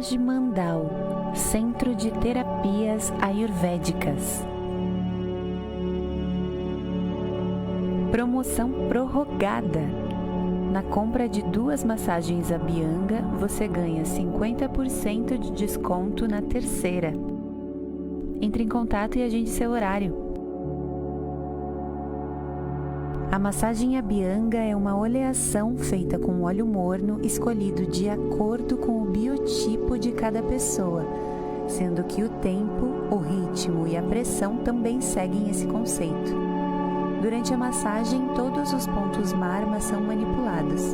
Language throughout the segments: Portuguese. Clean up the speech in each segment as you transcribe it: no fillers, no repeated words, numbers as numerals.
Taj Mandal, Centro de Terapias Ayurvédicas. Promoção prorrogada. Na compra de 2 massagens Abhyanga, você ganha 50% de desconto na terceira. Entre em contato e agende seu horário. A massagem Abhyanga é uma oleação feita com óleo morno escolhido de acordo com o biotipo de cada pessoa, sendo que o tempo, o ritmo e a pressão também seguem esse conceito. Durante a massagem, todos os pontos marma são manipulados.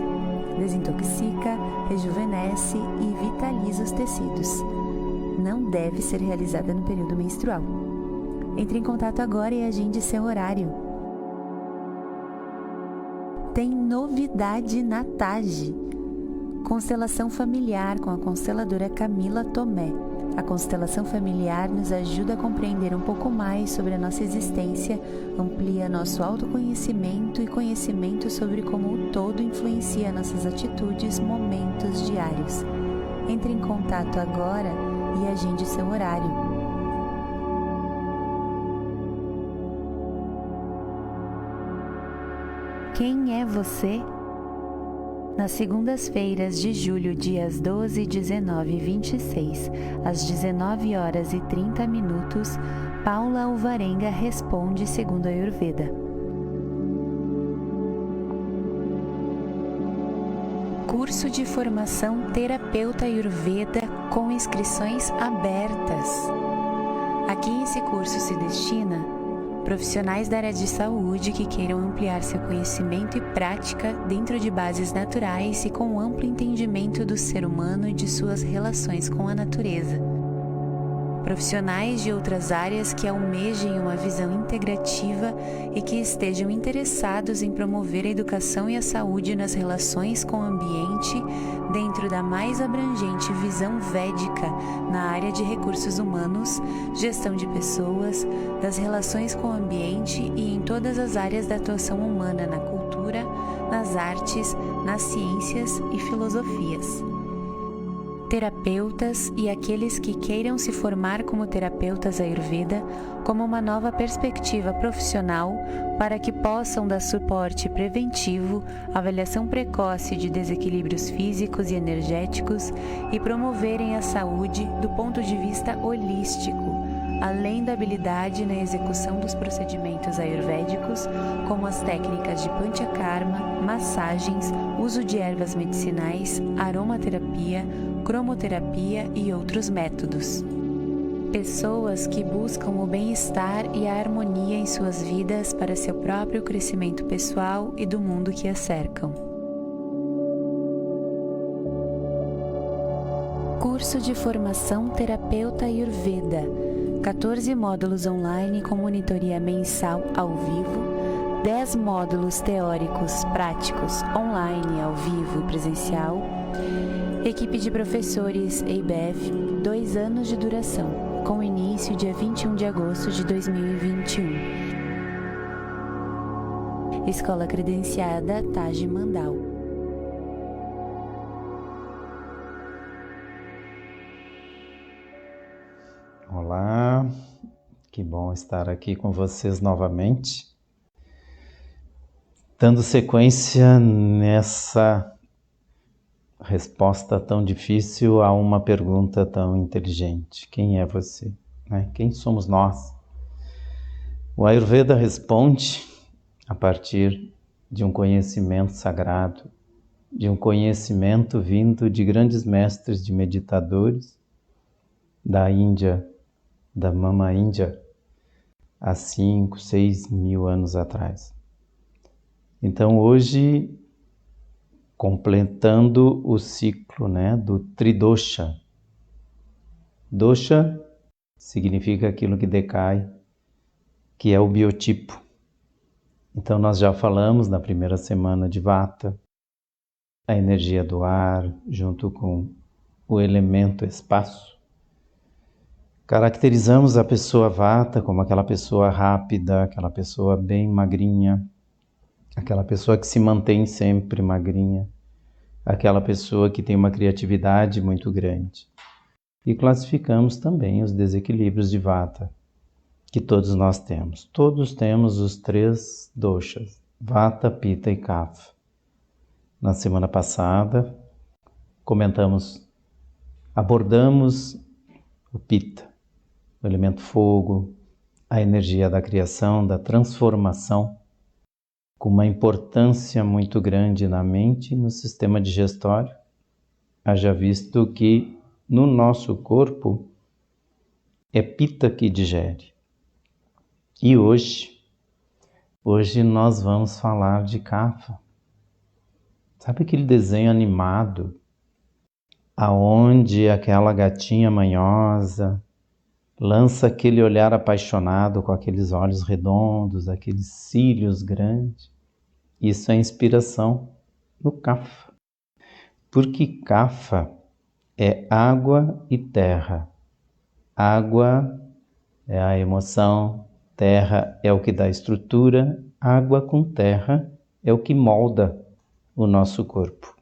Desintoxica, rejuvenesce e vitaliza os tecidos. Não deve ser realizada no período menstrual. Entre em contato agora e agende seu horário. Tem novidade na Taj. Constelação familiar com a consteladora Camila Tomé. A constelação familiar nos ajuda a compreender um pouco mais sobre a nossa existência, amplia nosso autoconhecimento e conhecimento sobre como o todo influencia nossas atitudes, momentos diários. Entre em contato agora e agende seu horário. Quem é você? Nas segundas-feiras de julho, dias 12, 19 e 26, às 19h30, Paula Alvarenga responde segundo a Ayurveda. Curso de formação Terapeuta Ayurveda com inscrições abertas. Aqui esse curso se destina profissionais da área de saúde que queiram ampliar seu conhecimento e prática dentro de bases naturais e com amplo entendimento do ser humano e de suas relações com a natureza. Profissionais de outras áreas que almejem uma visão integrativa e que estejam interessados em promover a educação e a saúde nas relações com o ambiente dentro da mais abrangente visão védica na área de recursos humanos, gestão de pessoas, das relações com o ambiente e em todas as áreas da atuação humana na cultura, nas artes, nas ciências e filosofias. Terapeutas e aqueles que queiram se formar como terapeutas Ayurveda como uma nova perspectiva profissional para que possam dar suporte preventivo, avaliação precoce de desequilíbrios físicos e energéticos e promoverem a saúde do ponto de vista holístico, além da habilidade na execução dos procedimentos ayurvédicos, como as técnicas de panchakarma, massagens, uso de ervas medicinais, aromaterapia, cromoterapia e outros métodos. Pessoas que buscam o bem-estar e a harmonia em suas vidas para seu próprio crescimento pessoal e do mundo que as cercam. Curso de formação Terapeuta Ayurveda. 14 módulos online com monitoria mensal ao vivo, 10 módulos teóricos práticos online, ao vivo e presencial, equipe de professores EIBEV, 2 anos de duração, com início dia 21 de agosto de 2021. Escola credenciada Taj Mandal. Olá, que bom estar aqui com vocês novamente, dando sequência nessa resposta tão difícil a uma pergunta tão inteligente. Quem é você? Quem somos nós? O Ayurveda responde a partir de um conhecimento sagrado, de um conhecimento vindo de grandes mestres de meditadores da Índia, da Mama Índia, há 5, 6 mil anos atrás. Então hoje, completando o ciclo do Tridosha. Dosha significa aquilo que decai, que é o biotipo. Então nós já falamos na primeira semana de Vata, a energia do ar junto com o elemento espaço. Caracterizamos a pessoa Vata como aquela pessoa rápida, aquela pessoa bem magrinha, aquela pessoa que se mantém sempre magrinha, aquela pessoa que tem uma criatividade muito grande. e classificamos também os desequilíbrios de Vata, que todos nós temos. Todos temos os 3 doshas, Vata, Pitta e Kapha. Na semana passada, abordamos o Pitta, o elemento fogo, a energia da criação, da transformação, com uma importância muito grande na mente e no sistema digestório. Haja visto que no nosso corpo é Pitta que digere. E hoje nós vamos falar de Kapha. Sabe aquele desenho animado, aonde aquela gatinha manhosa lança aquele olhar apaixonado com aqueles olhos redondos, aqueles cílios grandes? Isso é inspiração no Kapha. Porque Kapha é água e terra. Água é a emoção, terra é o que dá estrutura, água com terra é o que molda o nosso corpo.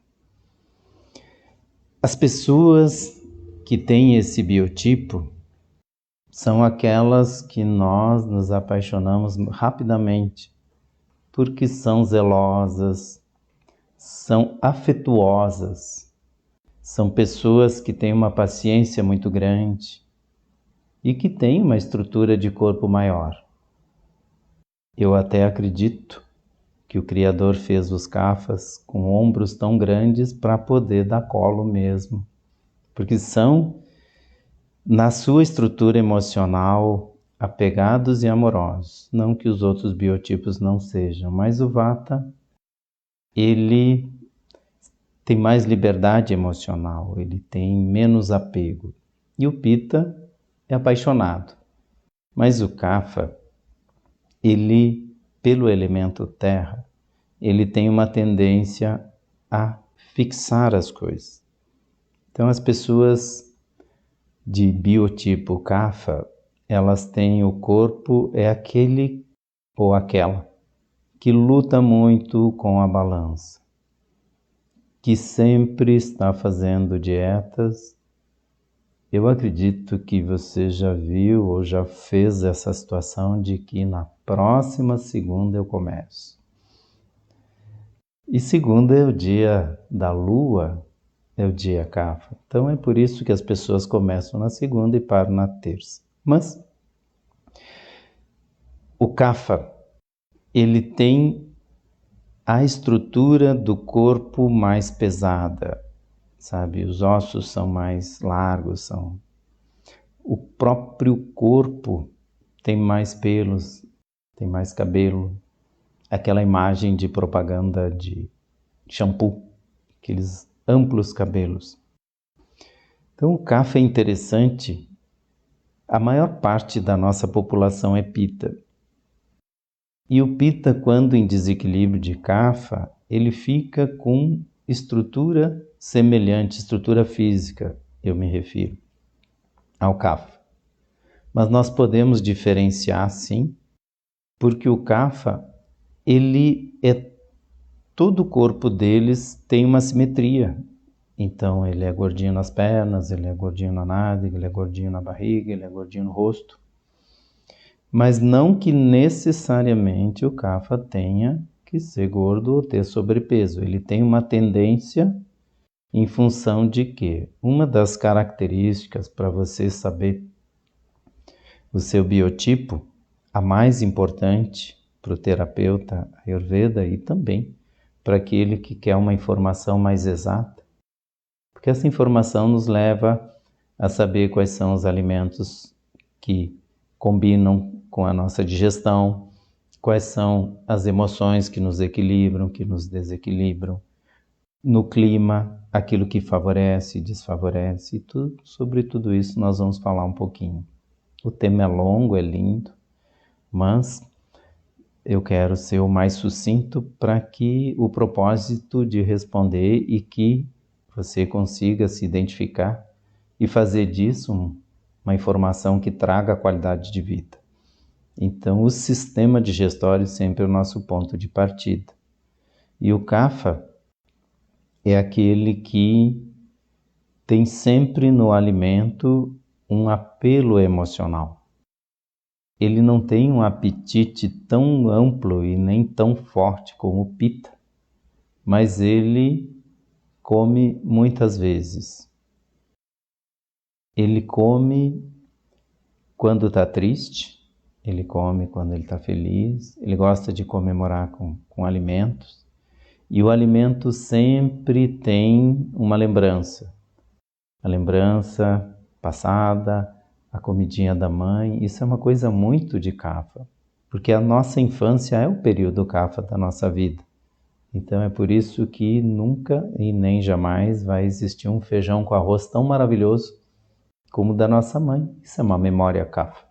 As pessoas que têm esse biotipo são aquelas que nós nos apaixonamos rapidamente, porque são zelosas, são afetuosas, são pessoas que têm uma paciência muito grande e que têm uma estrutura de corpo maior. Eu até acredito que o Criador fez os Kaphas com ombros tão grandes para poder dar colo mesmo, porque são, na sua estrutura emocional, apegados e amorosos. Não que os outros biotipos não sejam, mas o Vata, ele tem mais liberdade emocional, ele tem menos apego. E o Pitta é apaixonado. Mas o Kapha, ele, pelo elemento terra, ele tem uma tendência a fixar as coisas. Então as pessoas de biotipo Kapha, elas têm o corpo, é aquele ou aquela que luta muito com a balança, que sempre está fazendo dietas. Eu acredito que você já viu ou já fez essa situação de que na próxima segunda eu começo. E segunda é o dia da lua, é o dia Kapha. Então é por isso que as pessoas começam na segunda e param na terça. Mas o Kapha, ele tem a estrutura do corpo mais pesada, sabe? Os ossos são mais largos, o próprio corpo tem mais pelos, tem mais cabelo. Aquela imagem de propaganda de shampoo, aqueles amplos cabelos. Então o Kapha é interessante. A maior parte da nossa população é Pitta. E o Pitta, quando em desequilíbrio de Kapha, ele fica com estrutura semelhante, estrutura física, eu me refiro, ao Kapha. Mas nós podemos diferenciar sim, porque o Kapha, todo o corpo deles tem uma simetria. Então ele é gordinho nas pernas, ele é gordinho na nádega, ele é gordinho na barriga, ele é gordinho no rosto. Mas não que necessariamente o Kapha tenha que ser gordo ou ter sobrepeso. Ele tem uma tendência em função de que uma das características para você saber o seu biotipo, a mais importante para o terapeuta Ayurveda e também para aquele que quer uma informação mais exata, porque essa informação nos leva a saber quais são os alimentos que combinam com a nossa digestão, quais são as emoções que nos equilibram, que nos desequilibram, no clima, aquilo que favorece e desfavorece, e sobre tudo isso nós vamos falar um pouquinho. O tema é longo, é lindo, mas eu quero ser o mais sucinto para que o propósito de responder e que você consiga se identificar e fazer disso uma informação que traga qualidade de vida. Então, o sistema digestório sempre é o nosso ponto de partida. E o Kapha é aquele que tem sempre no alimento um apelo emocional. Ele não tem um apetite tão amplo e nem tão forte como o Pitta, mas ele come muitas vezes. Ele come quando está triste, ele come quando ele está feliz, ele gosta de comemorar com alimentos. E o alimento sempre tem uma lembrança. A lembrança passada, a comidinha da mãe, isso é uma coisa muito de Kapha, porque a nossa infância é o período Kapha da nossa vida. Então é por isso que nunca e nem jamais vai existir um feijão com arroz tão maravilhoso como o da nossa mãe. Isso é uma memória Kapha.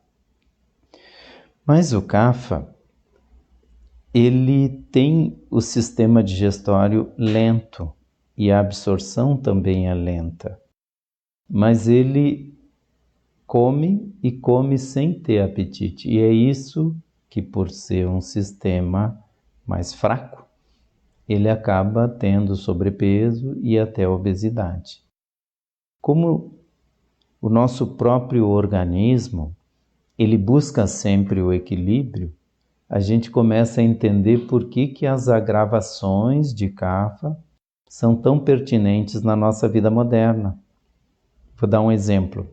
Mas o Kapha, ele tem o sistema digestório lento e a absorção também é lenta. Mas ele come e come sem ter apetite. E é isso que, por ser um sistema mais fraco, ele acaba tendo sobrepeso e até obesidade. Como o nosso próprio organismo, ele busca sempre o equilíbrio, a gente começa a entender por que as agravações de Kapha são tão pertinentes na nossa vida moderna. Vou dar um exemplo.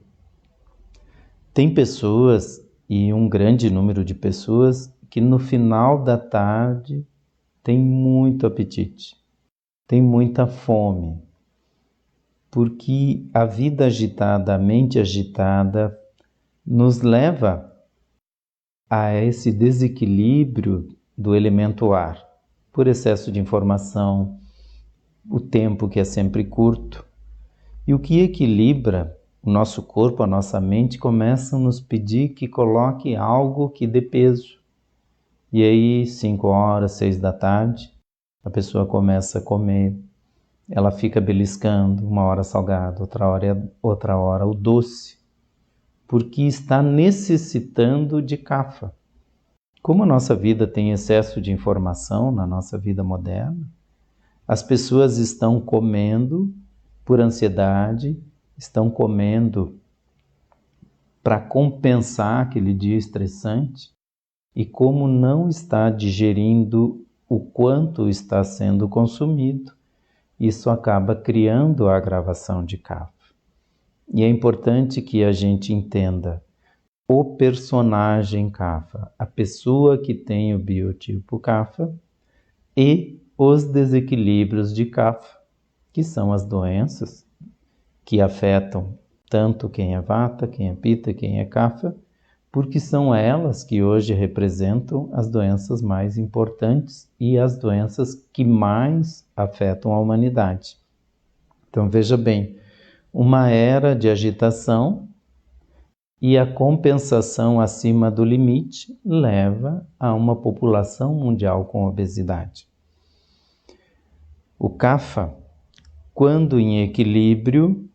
Tem pessoas, e um grande número de pessoas, que no final da tarde tem muito apetite, tem muita fome, porque a vida agitada, a mente agitada, nos leva a esse desequilíbrio do elemento ar, por excesso de informação, o tempo que é sempre curto. E o que equilibra o nosso corpo, a nossa mente, começa a nos pedir que coloque algo que dê peso. E aí, 5 horas, 6 da tarde, a pessoa começa a comer, ela fica beliscando, uma hora salgado, outra hora o doce, porque está necessitando de Kapha. Como a nossa vida tem excesso de informação na nossa vida moderna, as pessoas estão comendo por ansiedade, estão comendo para compensar aquele dia estressante, e como não está digerindo o quanto está sendo consumido, isso acaba criando a agravação de Kapha. E é importante que a gente entenda o personagem Kapha, a pessoa que tem o biotipo Kapha e os desequilíbrios de Kapha, que são as doenças que afetam tanto quem é Vata, quem é Pitta, quem é Kapha, porque são elas que hoje representam as doenças mais importantes e as doenças que mais afetam a humanidade. Então veja bem, uma era de agitação e a compensação acima do limite leva a uma população mundial com obesidade. O Kapha, quando em equilíbrio,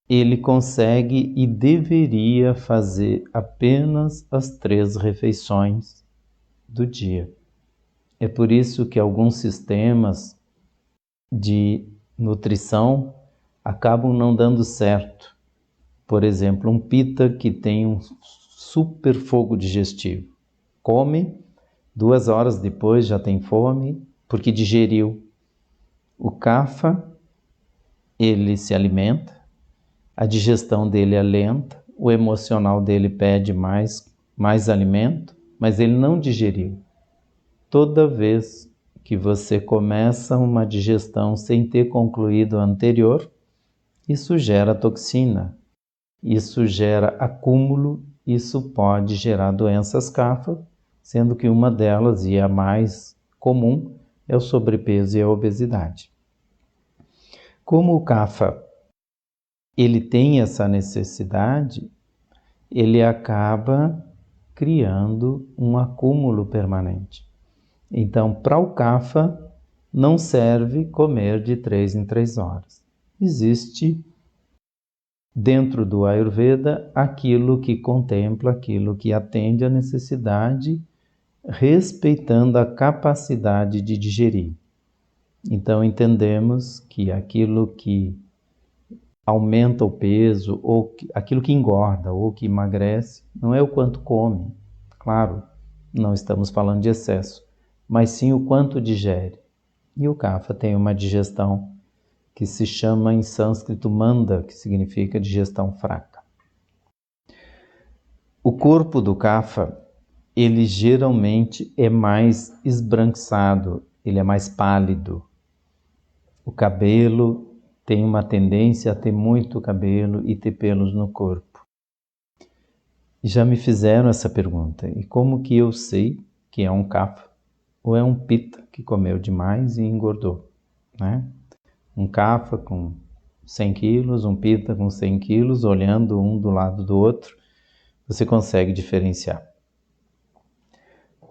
ele consegue e deveria fazer apenas as 3 refeições do dia. É por isso que alguns sistemas de nutrição acabam não dando certo. Por exemplo, um Pitta que tem um super fogo digestivo, come, 2 horas depois já tem fome porque digeriu. O Kapha, ele se alimenta, a digestão dele é lenta, o emocional dele pede mais alimento, mas ele não digeriu. Toda vez que você começa uma digestão sem ter concluído a anterior, isso gera toxina, isso gera acúmulo, isso pode gerar doenças Kapha, sendo que uma delas, e a mais comum, é o sobrepeso e a obesidade. Como o Kapha ele tem essa necessidade, ele acaba criando um acúmulo permanente. Então, para o Kapha, não serve comer de 3 em 3 horas. Existe, dentro do Ayurveda, aquilo que contempla, aquilo que atende à necessidade, respeitando a capacidade de digerir. Então, entendemos que aquilo que aumenta o peso, ou aquilo que engorda, ou que emagrece, não é o quanto come. Claro, não estamos falando de excesso, mas sim o quanto digere. E o kapha tem uma digestão que se chama em sânscrito manda, que significa digestão fraca. O corpo do kapha, ele geralmente é mais esbranquiçado, ele é mais pálido. O cabelo tem uma tendência a ter muito cabelo e ter pelos no corpo. E já me fizeram essa pergunta, e como que eu sei que é um kapha ou é um pitta que comeu demais e engordou, né? Um kapha com 100 quilos, um pitta com 100 quilos, olhando um do lado do outro, você consegue diferenciar.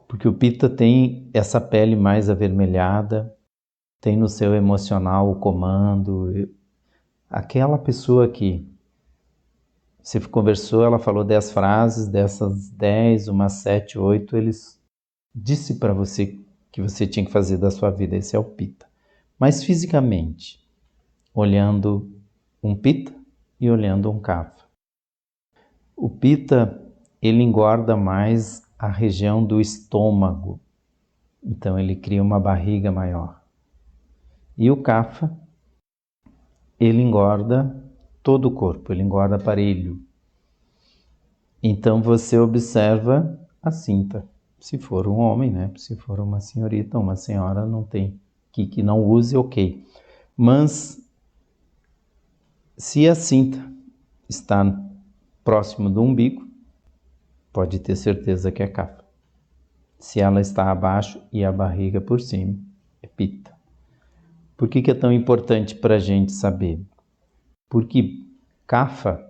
Porque o pitta tem essa pele mais avermelhada, tem no seu emocional o comando. Aquela pessoa que você conversou, ela falou 10 frases, dessas 10, umas 7, 8, eles disse para você que você tinha que fazer da sua vida. Esse é o pitta. Mas fisicamente, olhando um pitta e olhando um kapha. O pitta, ele engorda mais a região do estômago, então ele cria uma barriga maior. E o kapha, ele engorda todo o corpo, ele engorda aparelho. Então você observa a cinta. Se for um homem, né? Se for uma senhorita, uma senhora, não tem que não use, ok. Mas se a cinta está próximo do umbigo, pode ter certeza que é kapha. Se ela está abaixo e a barriga por cima, é pitta. Por que é tão importante para a gente saber? Porque kapha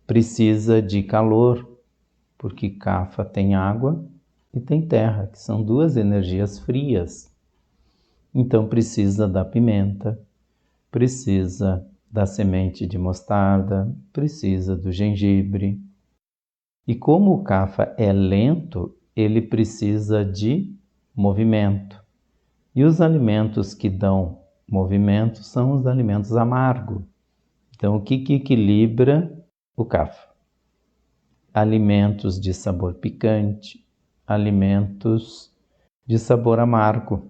precisa de calor, porque kapha tem água e tem terra, que são duas energias frias. Então precisa da pimenta, precisa da semente de mostarda, precisa do gengibre. E como o kapha é lento, ele precisa de movimento. E os alimentos que dão movimento são os alimentos amargos. Então, o que equilibra o kapha? Alimentos de sabor picante, alimentos de sabor amargo.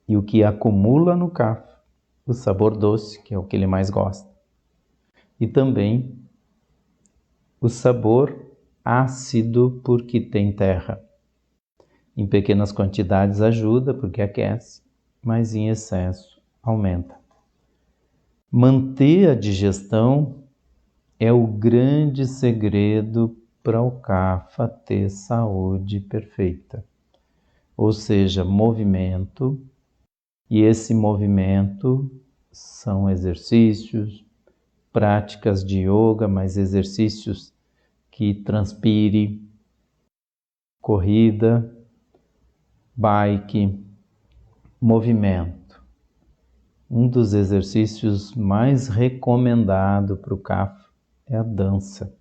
E o que acumula no kapha? O sabor doce, que é o que ele mais gosta. E também o sabor ácido, porque tem terra. Em pequenas quantidades ajuda, porque aquece, mas em excesso aumenta. Manter a digestão é o grande segredo para o kapha ter saúde perfeita. Ou seja, movimento, e esse movimento são exercícios, práticas de yoga, mas exercícios que transpire, corrida, bike, movimento. Um dos exercícios mais recomendados para o kapha é a dança.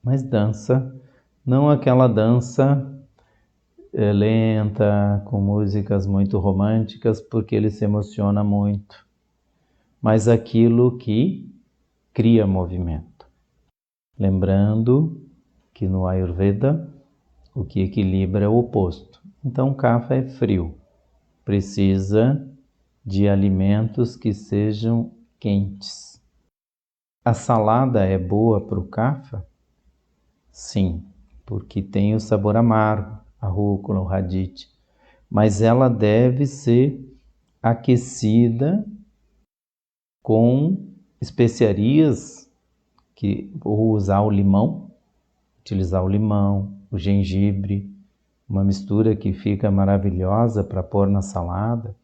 Mas dança, não aquela dança lenta, com músicas muito românticas, porque ele se emociona muito, mas aquilo que cria movimento. Lembrando que no Ayurveda, o que equilibra é o oposto. Então, o kapha é frio, precisa de alimentos que sejam quentes. A salada é boa para o kapha? Sim, porque tem o sabor amargo, a rúcula, o radicchio, mas ela deve ser aquecida com especiarias, ou usar o limão, utilizar o limão, o gengibre, uma mistura que fica maravilhosa para pôr na salada,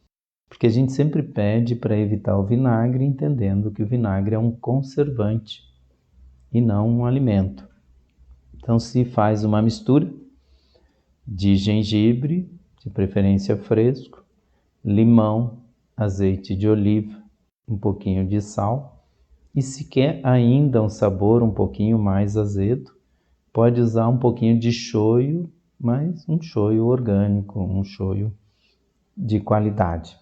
porque a gente sempre pede para evitar o vinagre, entendendo que o vinagre é um conservante e não um alimento. Então se faz uma mistura de gengibre, de preferência fresco, limão, azeite de oliva, um pouquinho de sal, e se quer ainda um sabor um pouquinho mais azedo, pode usar um pouquinho de shoyu, mas um shoyu orgânico, um shoyu de qualidade.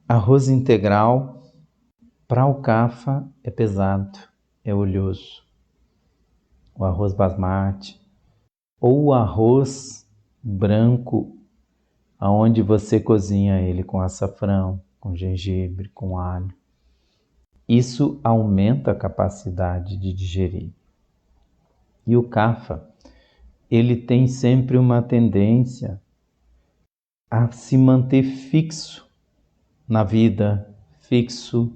Arroz integral, para o Kapha, é pesado, é oleoso. O arroz basmati, ou o arroz branco, aonde você cozinha ele com açafrão, com gengibre, com alho. Isso aumenta a capacidade de digerir. E o Kapha, ele tem sempre uma tendência a se manter fixo na vida, fixo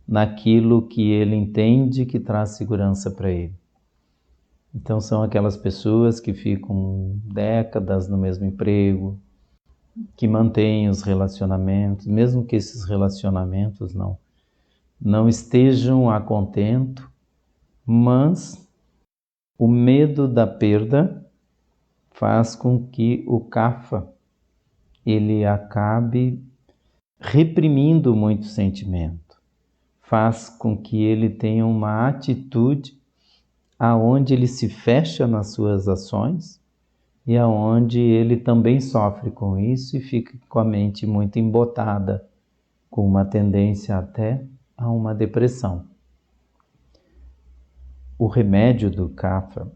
naquilo que ele entende que traz segurança para ele. Então são aquelas pessoas que ficam décadas no mesmo emprego, que mantêm os relacionamentos, mesmo que esses relacionamentos não estejam a contento, mas o medo da perda faz com que o Kapha ele acabe reprimindo muito sentimento, faz com que ele tenha uma atitude aonde ele se fecha nas suas ações e aonde ele também sofre com isso e fica com a mente muito embotada, com uma tendência até a uma depressão. O remédio do Kapha,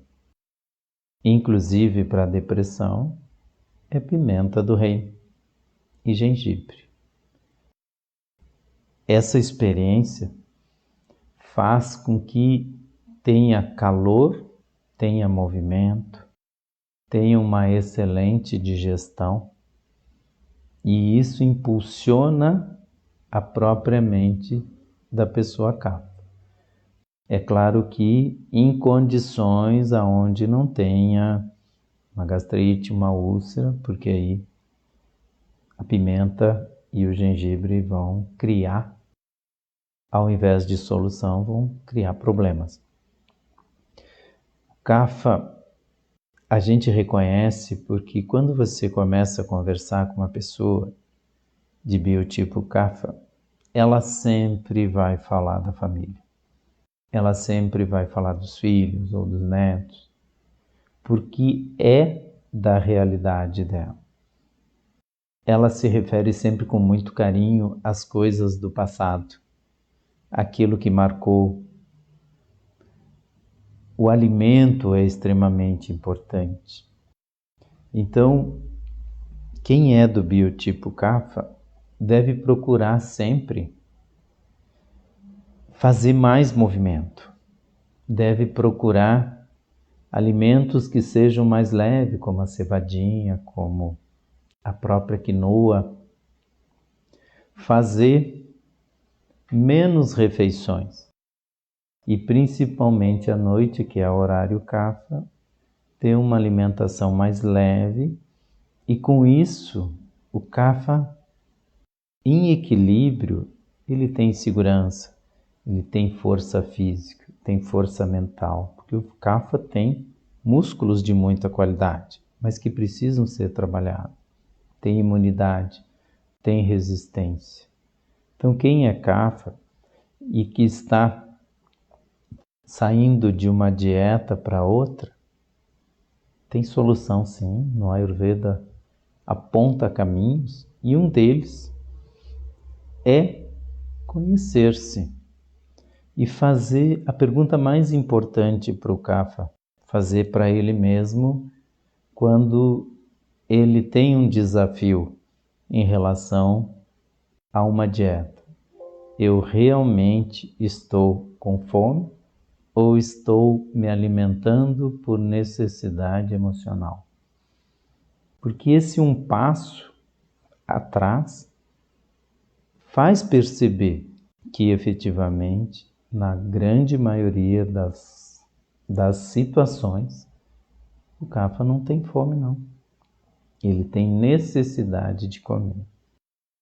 inclusive para a depressão, é pimenta do reino e gengibre. Essa experiência faz com que tenha calor, tenha movimento, tenha uma excelente digestão e isso impulsiona a própria mente da pessoa Kapha. É claro que em condições aonde não tenha uma gastrite, uma úlcera, porque aí a pimenta e o gengibre vão criar, ao invés de solução, vão criar problemas. O Kapha a gente reconhece porque quando você começa a conversar com uma pessoa de biotipo Kapha, ela sempre vai falar da família. Ela sempre vai falar dos filhos ou dos netos, porque é da realidade dela. Ela se refere sempre com muito carinho às coisas do passado, aquilo que marcou. O alimento é extremamente importante. Então, quem é do biotipo Kapha deve procurar sempre fazer mais movimento. Deve procurar alimentos que sejam mais leves, como a cevadinha, como a própria quinoa. Fazer menos refeições. E principalmente à noite, que é o horário Kapha, ter uma alimentação mais leve. E com isso, o Kapha, em equilíbrio, ele tem segurança, ele tem força física, tem força mental, porque o Kapha tem músculos de muita qualidade, mas que precisam ser trabalhados. Tem imunidade, tem resistência. Então quem é Kapha e que está saindo de uma dieta para outra, tem solução sim. No Ayurveda aponta caminhos e um deles é conhecer-se e fazer a pergunta mais importante para o Kapha, fazer para ele mesmo quando ele tem um desafio em relação a uma dieta. Eu realmente estou com fome ou estou me alimentando por necessidade emocional? Porque esse um passo atrás faz perceber que efetivamente, na grande maioria das situações, o Kapha não tem fome não. Ele tem necessidade de comer.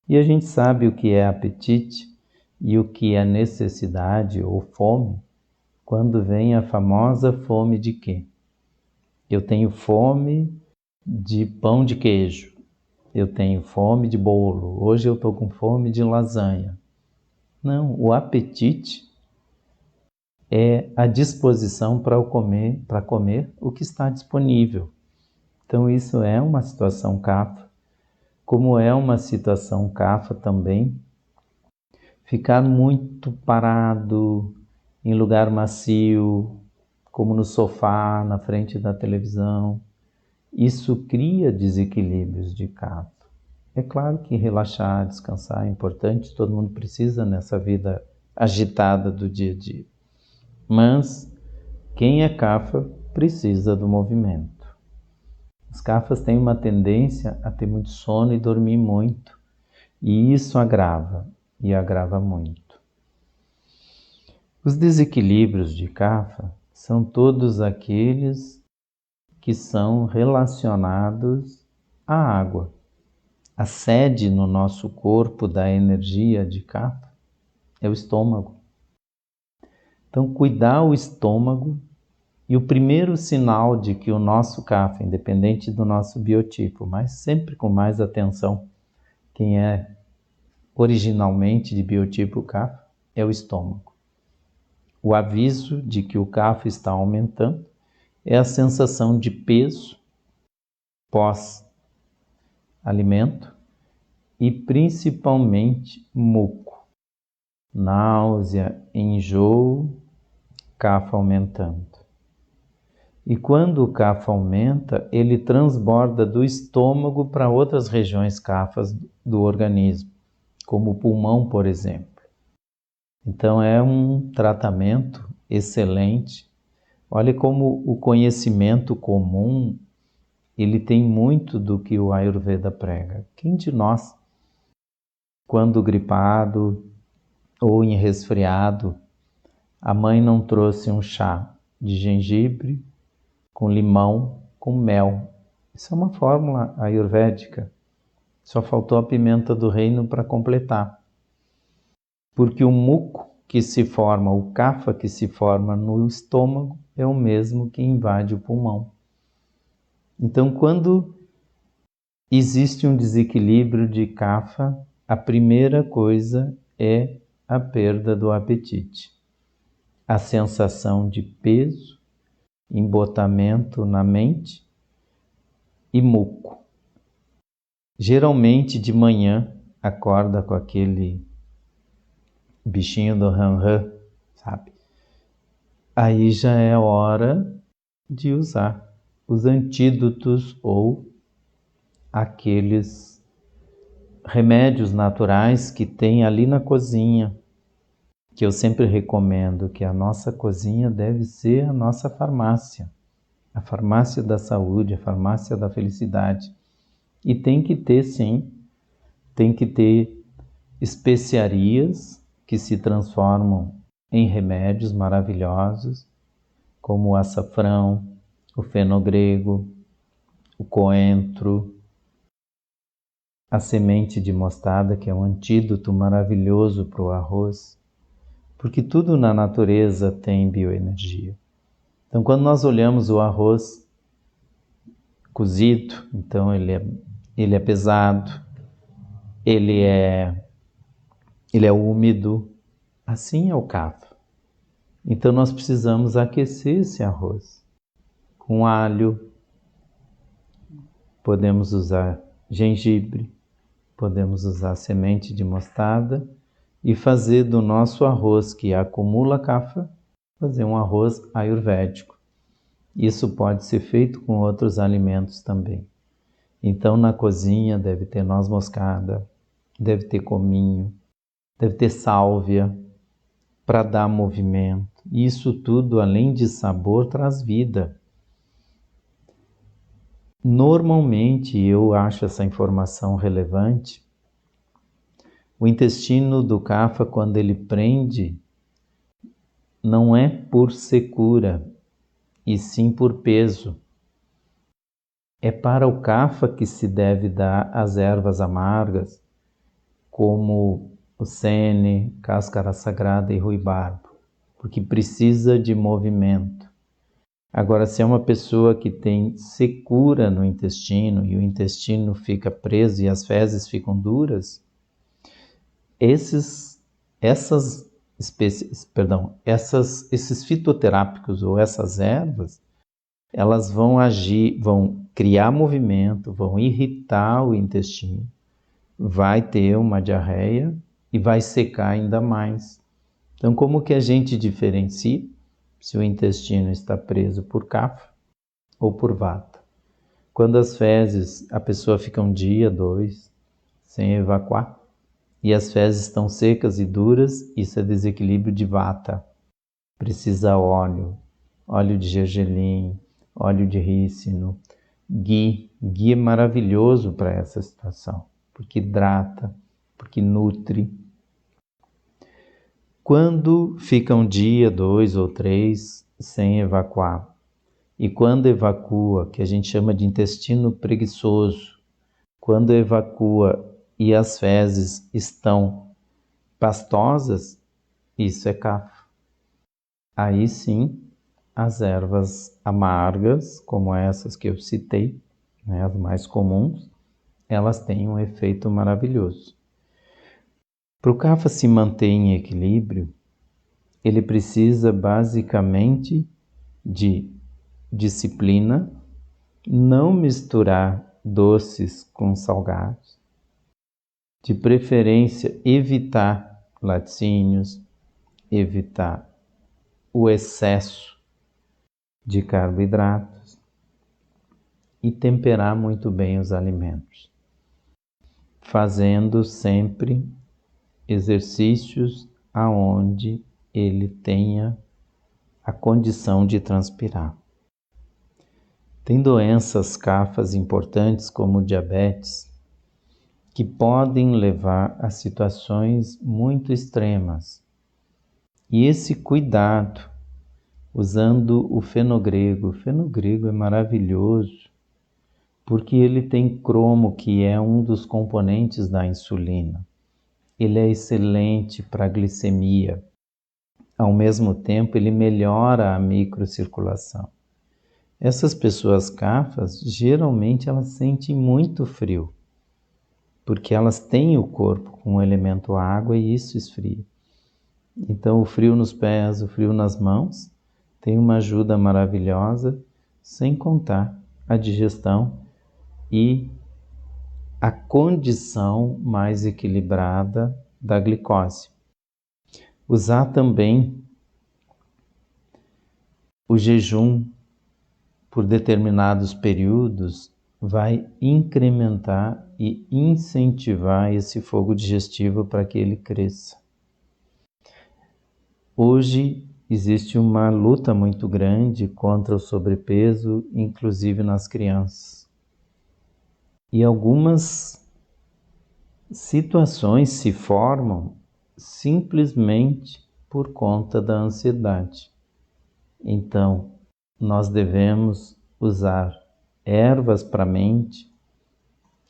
E a gente sabe o que é apetite e o que é necessidade ou fome quando vem a famosa fome de quê? Eu tenho fome de pão de queijo, eu tenho fome de bolo, hoje eu estou com fome de lasanha. Não, o apetite é a disposição para comer o que está disponível. Então isso é uma situação Kapha, como é uma situação Kapha também Ficar muito parado em lugar macio, como no sofá, na frente da televisão, isso cria desequilíbrios de kapha. É claro que relaxar, descansar é importante, todo mundo precisa nessa vida agitada do dia a dia. Mas quem é kapha precisa do movimento. Os kaphas têm uma tendência a ter muito sono e dormir muito, e isso agrava, e agrava muito. Os desequilíbrios de kapha são todos aqueles que são relacionados à água. A sede no nosso corpo da energia de kapha é o estômago. Então, cuidar o estômago, e o primeiro sinal de que o nosso kapha, independente do nosso biotipo, mas sempre com mais atenção, quem é originalmente de biotipo kapha, é o estômago. O aviso de que o kapha está aumentando é a sensação de peso pós-alimento e principalmente muco, náusea, enjoo, kapha aumentando. E quando o kapha aumenta, ele transborda do estômago para outras regiões kaphas do organismo, como o pulmão, por exemplo. Então é um tratamento excelente. Olha como o conhecimento comum, ele tem muito do que o Ayurveda prega. Quem de nós, quando gripado ou em resfriado, a mãe não trouxe um chá de gengibre com limão, com mel? Isso é uma fórmula ayurvédica. Só faltou a pimenta do reino para completar. Porque o muco que se forma, o kapha que se forma no estômago, é o mesmo que invade o pulmão. Então, quando existe um desequilíbrio de kapha, a primeira coisa é a perda do apetite. A sensação de peso, embotamento na mente e muco. Geralmente de manhã acorda com aquele bichinho do ran-ran, sabe? Aí já é hora de usar os antídotos ou aqueles remédios naturais que tem ali na cozinha, que eu sempre recomendo, que a nossa cozinha deve ser a nossa farmácia, a farmácia da saúde, a farmácia da felicidade. E tem que ter, sim, tem que ter especiarias que se transformam em remédios maravilhosos, como o açafrão, o fenogrego, o coentro, a semente de mostarda, que é um antídoto maravilhoso para o arroz, porque tudo na natureza tem bioenergia. Então, quando nós olhamos o arroz cozido, então ele é pesado, ele é úmido, assim é o kapha. Então nós precisamos aquecer esse arroz com alho, podemos usar gengibre, podemos usar semente de mostarda e fazer do nosso arroz que acumula kapha, fazer um arroz ayurvédico. Isso pode ser feito com outros alimentos também. Então na cozinha deve ter noz moscada, deve ter cominho, deve ter sálvia para dar movimento. Isso tudo, além de sabor, traz vida. Normalmente, eu acho essa informação relevante. O intestino do kapha, quando ele prende, não é por secura, e sim por peso. É para o kapha que se deve dar as ervas amargas, como o sene, cáscara sagrada e ruibarbo, porque precisa de movimento. Agora, se é uma pessoa que tem secura no intestino e o intestino fica preso e as fezes ficam duras, esses fitoterápicos ou essas ervas, elas vão agir, vão criar movimento, vão irritar o intestino, vai ter uma diarreia e vai secar ainda mais. Então, como que a gente diferencia se o intestino está preso por kapha ou por vata? Quando as fezes, a pessoa fica 1 dia, 2, sem evacuar, e as fezes estão secas e duras, isso é desequilíbrio de vata. Precisa óleo de gergelim, óleo de rícino, ghee. Ghee é maravilhoso para essa situação, porque hidrata, porque nutre. Quando fica 1 dia, 2 ou 3 sem evacuar, e quando evacua, que a gente chama de intestino preguiçoso, quando evacua e as fezes estão pastosas, isso é kapha. Aí sim, as ervas amargas, como essas que eu citei, né, as mais comuns, elas têm um efeito maravilhoso. Para o kapha se manter em equilíbrio, ele precisa basicamente de disciplina, não misturar doces com salgados, de preferência evitar laticínios, evitar o excesso de carboidratos e temperar muito bem os alimentos, fazendo sempre exercícios aonde ele tenha a condição de transpirar. Tem doenças kaphas importantes como diabetes que podem levar a situações muito extremas. E esse cuidado, usando o fenogrego é maravilhoso porque ele tem cromo, que é um dos componentes da insulina. Ele é excelente para a glicemia. Ao mesmo tempo, ele melhora a microcirculação. Essas pessoas kaphas, geralmente elas sentem muito frio, porque elas têm o corpo com o elemento água e isso esfria. Então, o frio nos pés, o frio nas mãos, tem uma ajuda maravilhosa, sem contar a digestão e a condição mais equilibrada da glicose. Usar também o jejum por determinados períodos vai incrementar e incentivar esse fogo digestivo para que ele cresça. Hoje existe uma luta muito grande contra o sobrepeso, inclusive nas crianças. E algumas situações se formam simplesmente por conta da ansiedade. Então, nós devemos usar ervas para a mente,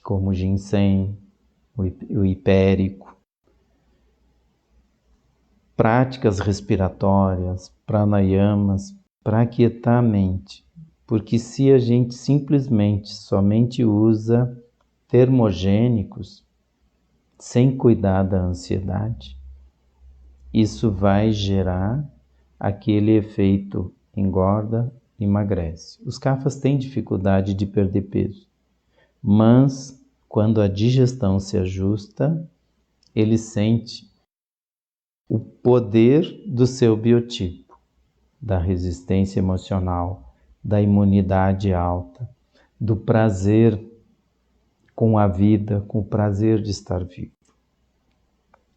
como o ginseng, o hipérico, práticas respiratórias, pranayamas, para aquietar a mente. Porque se a gente simplesmente somente usa termogênicos, sem cuidar da ansiedade, isso vai gerar aquele efeito engorda, emagrece. Os kaphas têm dificuldade de perder peso, mas quando a digestão se ajusta, ele sente o poder do seu biotipo, da resistência emocional, da imunidade alta, do prazer com a vida, com o prazer de estar vivo.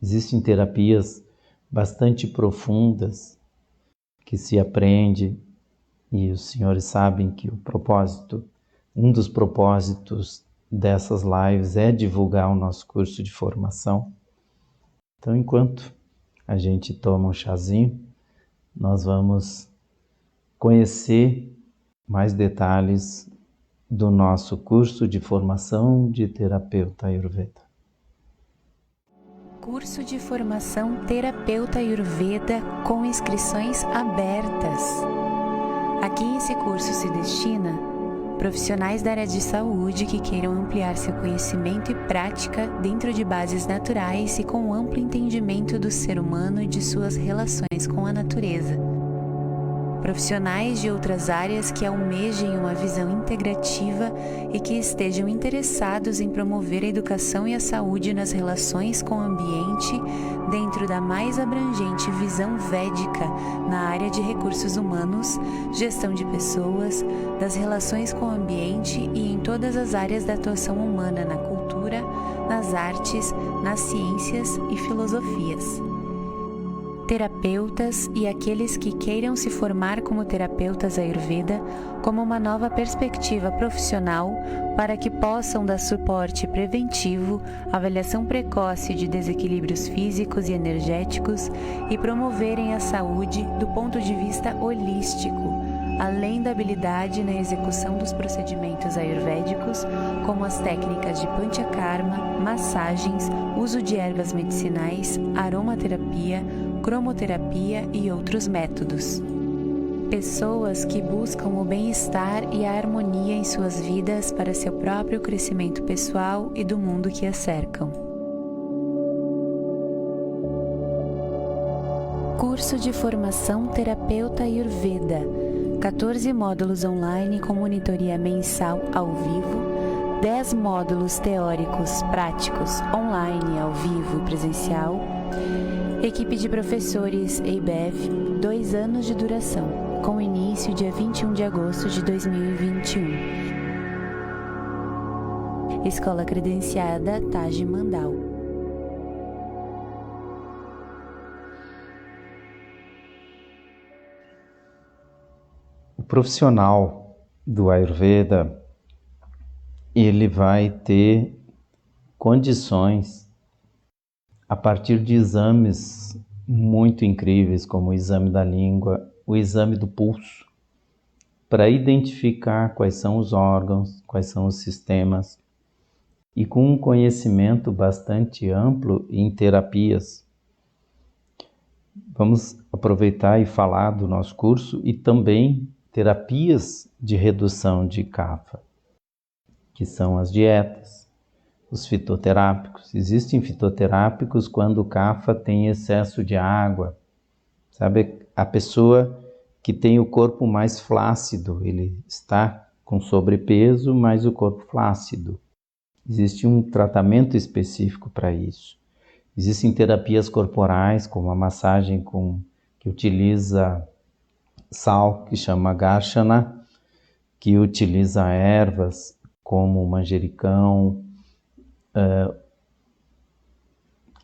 Existem terapias bastante profundas que se aprende, e os senhores sabem que um dos propósitos dessas lives é divulgar o nosso curso de formação. Então, enquanto a gente toma um chazinho, nós vamos conhecer mais detalhes do nosso curso de formação de terapeuta Ayurveda. Curso de formação terapeuta Ayurveda com inscrições abertas. Aqui esse curso se destina a profissionais da área de saúde que queiram ampliar seu conhecimento e prática dentro de bases naturais e com amplo entendimento do ser humano e de suas relações com a natureza. profissionais de outras áreas que almejem uma visão integrativa e que estejam interessados em promover a educação e a saúde nas relações com o ambiente dentro da mais abrangente visão védica na área de recursos humanos, gestão de pessoas, das relações com o ambiente e em todas as áreas da atuação humana na cultura, nas artes, nas ciências e filosofias. Terapeutas e aqueles que queiram se formar como terapeutas Ayurveda como uma nova perspectiva profissional para que possam dar suporte preventivo, avaliação precoce de desequilíbrios físicos e energéticos e promoverem a saúde do ponto de vista holístico, além da habilidade na execução dos procedimentos ayurvédicos, como as técnicas de panchakarma, massagens, uso de ervas medicinais, aromaterapia, cromoterapia e outros métodos. Pessoas que buscam o bem-estar e a harmonia em suas vidas para seu próprio crescimento pessoal e do mundo que as cercam. Curso de Formação Terapeuta Ayurveda. 14 módulos online com monitoria mensal ao vivo, 10 módulos teóricos práticos online ao vivo e presencial, equipe de professores EIBEV, 2 anos de duração, com início dia 21 de agosto de 2021. Escola credenciada Taj Mandal. O profissional do Ayurveda, ele vai ter condições a partir de exames muito incríveis, como o exame da língua, o exame do pulso, para identificar quais são os órgãos, quais são os sistemas, e com um conhecimento bastante amplo em terapias. Vamos aproveitar e falar do nosso curso e também terapias de redução de kapha, que são as dietas, os fitoterápicos. Existem fitoterápicos quando o kapha tem excesso de água. Sabe, a pessoa que tem o corpo mais flácido, ele está com sobrepeso, mas o corpo flácido. Existe um tratamento específico para isso. Existem terapias corporais, como a massagem que utiliza sal, que chama Garshana, que utiliza ervas como manjericão,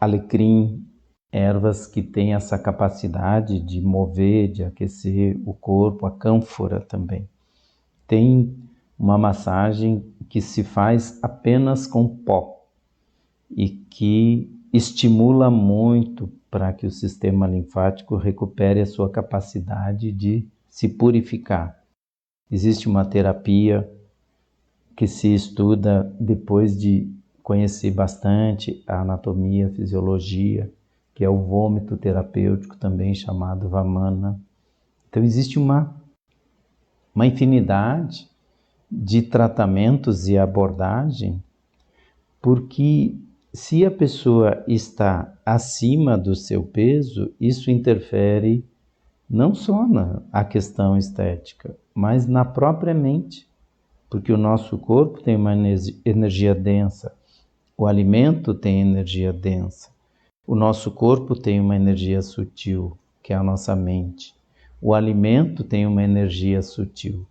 alecrim, ervas que têm essa capacidade de mover, de aquecer o corpo, a cânfora também. Tem uma massagem que se faz apenas com pó e que estimula muito para que o sistema linfático recupere a sua capacidade de se purificar. Existe uma terapia que se estuda depois de conhecer bastante a anatomia, a fisiologia, que é o vômito terapêutico, também chamado Vamana. Então existe uma infinidade de tratamentos e abordagem, porque se a pessoa está acima do seu peso, isso interfere não só na questão estética, mas na própria mente, porque o nosso corpo tem uma energia densa, o alimento tem energia densa, o nosso corpo tem uma energia sutil, que é a nossa mente, o alimento tem uma energia sutil.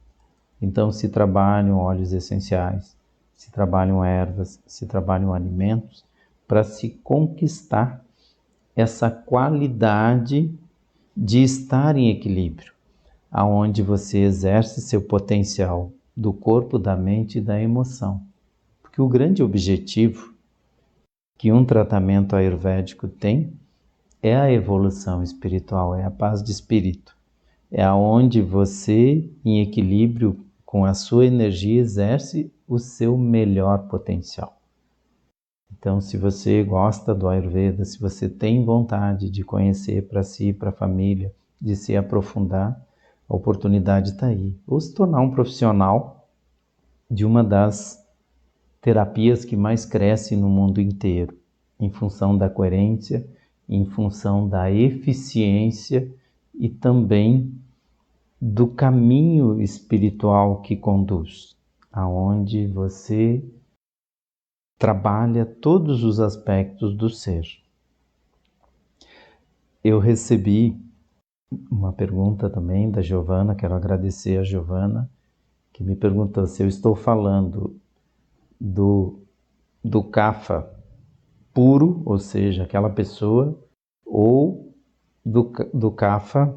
Então se trabalham óleos essenciais, se trabalham ervas, se trabalham alimentos, para se conquistar essa qualidade de estar em equilíbrio, aonde você exerce seu potencial do corpo, da mente e da emoção. Porque o grande objetivo que um tratamento ayurvédico tem é a evolução espiritual, é a paz de espírito. É aonde você, em equilíbrio com a sua energia, exerce o seu melhor potencial. Então, se você gosta do Ayurveda, se você tem vontade de conhecer para si, para a família, de se aprofundar, a oportunidade está aí. Ou se tornar um profissional de uma das terapias que mais cresce no mundo inteiro, em função da coerência, em função da eficiência e também do caminho espiritual que conduz, aonde você trabalha todos os aspectos do ser. Eu recebi uma pergunta também da Giovana, quero agradecer a Giovana, que me perguntou se eu estou falando do kapha puro, ou seja, aquela pessoa, ou do kapha,